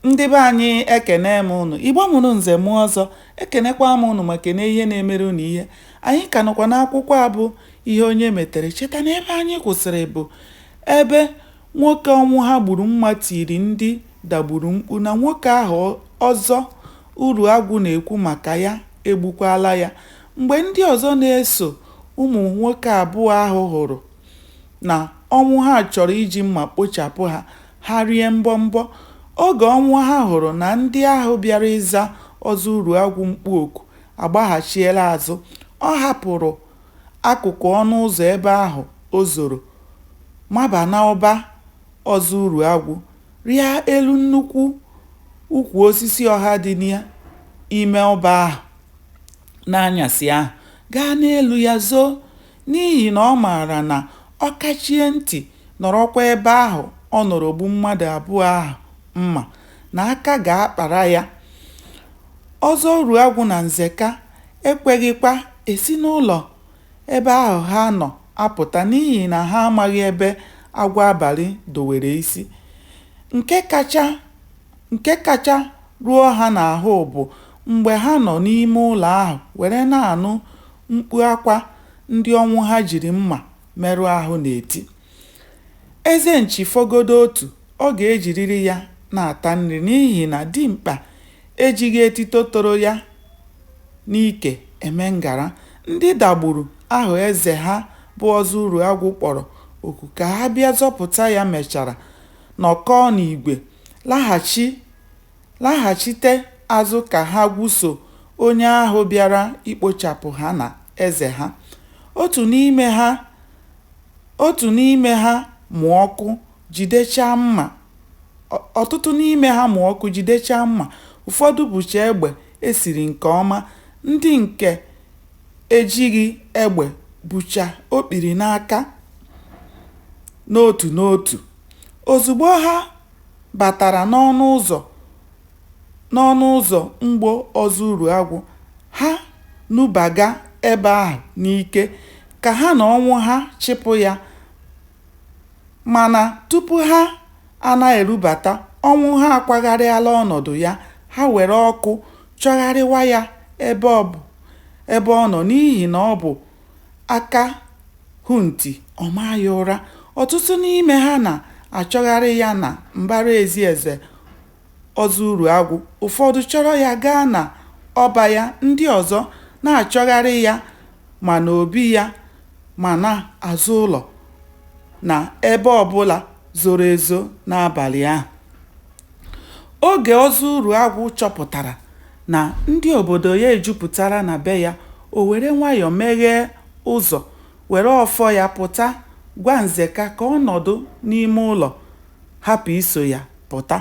Ndị be anyị ekene m unu. Igbo mụrụ nze mụ ọzọ, ekenekwa m unu ma kene ihe na-emere unu ihe. Anyị ka nọkwa n'akwụkwọ a bụ ihe onye metere. Cheta na ebe anyị kwụsịrị bụ ebe nwoke ọnwụ ha gburu mma tiri ndị dagburu mkpu na nwoke ahụ ọzọ uru agwụ na-ekwu maka ya egbukwala ya. Mgbe ndị ọzọ na-eso ụmụ nwoke abụọ ahụ hụrụ na ọnwụ ha chọrọ iji mma kpochapụ ha, ha rie mbọmbọ. Oge ọnwụ ha hụrụ na ndị ahụ bịara ịza ọzọ uru agwụ mkpu oku agbaghachiela azụ, ọ hapụrụ akụkụ ọnụ ụzọ ebe ahụ o zoro maba n'ọba ọzọ uru agwụ, rịa elu nnukwu ukwu osisi ọha dị n'ime ọba ahụ. N'anyasị ahụ, gaa n'elu ya zoo, n'ihi na ọ maara na ọ kachie ntị nọrọkwa ebe ahụ ọ nọrọ gbu mmadụ abụọ ahụ mma na aka ga-akpara ya. Ọzọ uru agwụ na Nzeka ekweghịkwa esi n'ụlọ ebe ahụ ha nọ apụta, n'ihi na ha amaghị ebe agwọ abalị dowere isi. Nke kacha ruo ha n'ahụ bụ mgbe ha nọ n'ime ụlọ ahụ were na-anụ mkpu akwa ndị ọnwụ ha jiri mma merụ ahụ na-eti. Eze nchi fogodo otu, ọ ga-ejiriri ya na-ata nri, n'ihi na dimkpa ejighị etito toro ya n'ike eme ngara. Ndị dagburu ahụ eze ha bụ ọzọ uru agwụ kpọrọ oku ka ha bịa zọpụta ya mechara nọkọọ n'igwe laghachite azụ ka ha gwuso onye ahụ bịara ikpochapụ ha na eze ha. Otu n'ime ha mụ ọkụ jidechaa mma. Ọtụtụ n'ime ha mụ ọkụ jidechaa mma, ụfọdụ bụcha egbe esiri nke ọma, ndị nke ejighị egbe bụcha okpiri n'aka n'otu n'otu. Ozugbo ha batara n'ọnụ ụzọ mgbo ọzọ uru agwụ, ha nubaga ebe ahụ n'ike ka ha na ọnwụ ha chịpụ ya. Mana tupu ha ana-erubata, ọnwụ ha akwagharịala ọnọdụ ya. Ha were ọkụ chọgharịwa ya ebe ọ nọ, n'ihi na ọ bụ aka hụ ntị ọ maa ya ụra. Ọtụtụ n'ime ha na-achọgharị ya na mbara ezi eze ọzọ uru agwụ. Ụfọdụ chọrọ ya gaa na ọba ya, ndị ọzọ na-achọgharị ya ma n'obi ya ma n'azụ ụlọ na ebe ọbụla zoro ezo n'abalị ahụ. Oge ọzọ uru agwụ chọpụtara na ndị obodo ya ejupụtara na be ya, o were nwayọọ meghee ụzọ were ọfọ ya pụta, gwa Nzeka ka ọ nọdụ n'ime ụlọ hapụ iso ya pụta.